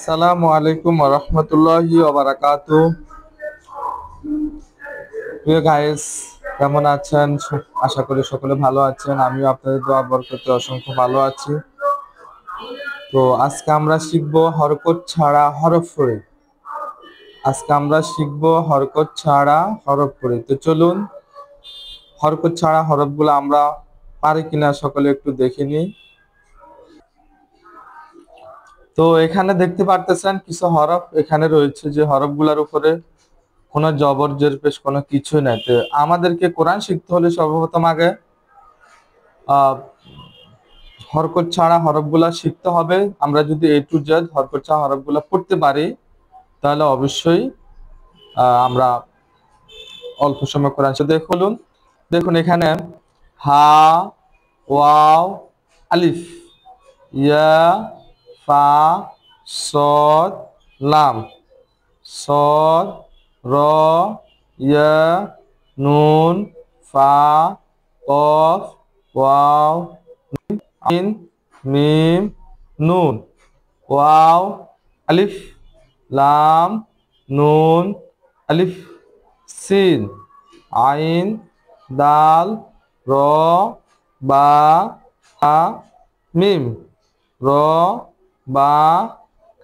আসসালামু আলাইকুম ওয়া রাহমাতুল্লাহি ওয়া বারাকাতুহু। প্রিয় গাইস, কেমন আছেন? আশা করি সকলে ভালো আছেন। আমিও আপনাদের দোয়া বরকতে অসংখ্য ভালো আছি। তো আজকে আমরা শিখব হরকত ছাড়া হরফ পড়ে। তো চলুন হরকত ছাড়া হরফগুলো আমরা পারি কিনা সকলে একটু দেখে নিই। তো এখানে দেখতে পারতেছেন কিছু হরফ এখানে রয়েছে, যে হরফগুলোর উপরে কোনো জবর জের পেশ কোনো কিছুই নাই। তো আমাদেরকে কোরআন শিখতে হলে সর্বপ্রথম আগে হরকত ছাড়া হরফগুলা শিখতে হবে। আমরা যদি এ টু জেড হরকত ছাড়া হরফগুলা পড়তে পারি তাহলে অবশ্যই আমরা অল্প সময় কোরআন শিখতে। দেখুন এখানে হা, ওয়াও, আলিফ, ইয়া, ফা, সদ, লাম, সদ, র, ইয়া, নুন, ফা, কফ, ওয়াও, আইন, মিম, নুন, ওয়াও, আলিফ, লাম, নুন, আলিফ, সিন, আইন, দাল, র, বা, তা, মিম, র, বা,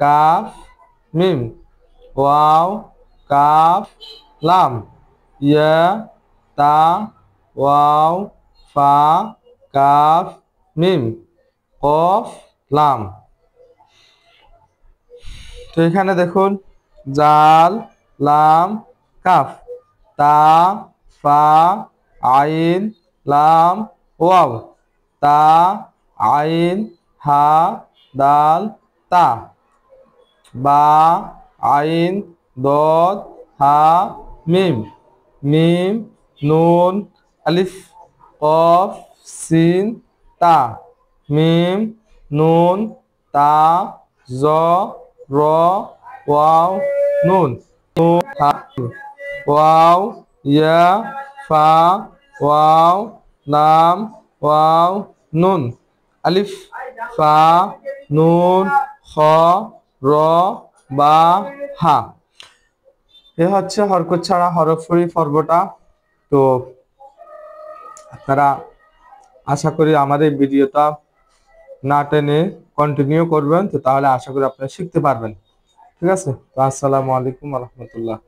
কাফ, মিম, ওয়াও, কাফ, লাম, ইয়া, তা, ওয়াও, ফা, কাফ, মিম, কফ, লাম। তো এখানে দেখুন জাল, লাম, কাফ, তা, ফা, আইন, লাম, ওয়াও, তা, আইন, হা, দাল, তা, বা, আইন, দদ, হা, মিম, মিম, নুন, আলিফ, কফ, সিন, তা, মিম, নুন, তা, জ, র, ওয়াও, নুন, হা, ওয়াও, ইয়া, ফা, ওয়াও, লাম, ওয়াও, নুন, আলিফ, ফা, নুন, খ, র, বা, হা। এ হচ্ছে হরকত ছাড়া হরফরি পর্বটা। তো আপনারা আশা করি আমার এই ভিডিওটা না টেনে কন্টিনিউ করবেন, তো তাহলে আশা করি আপনারা শিখতে পারবেন। ঠিক আছে, তো আসসালামু আলাইকুম ওয়া রাহমাতুল্লাহ।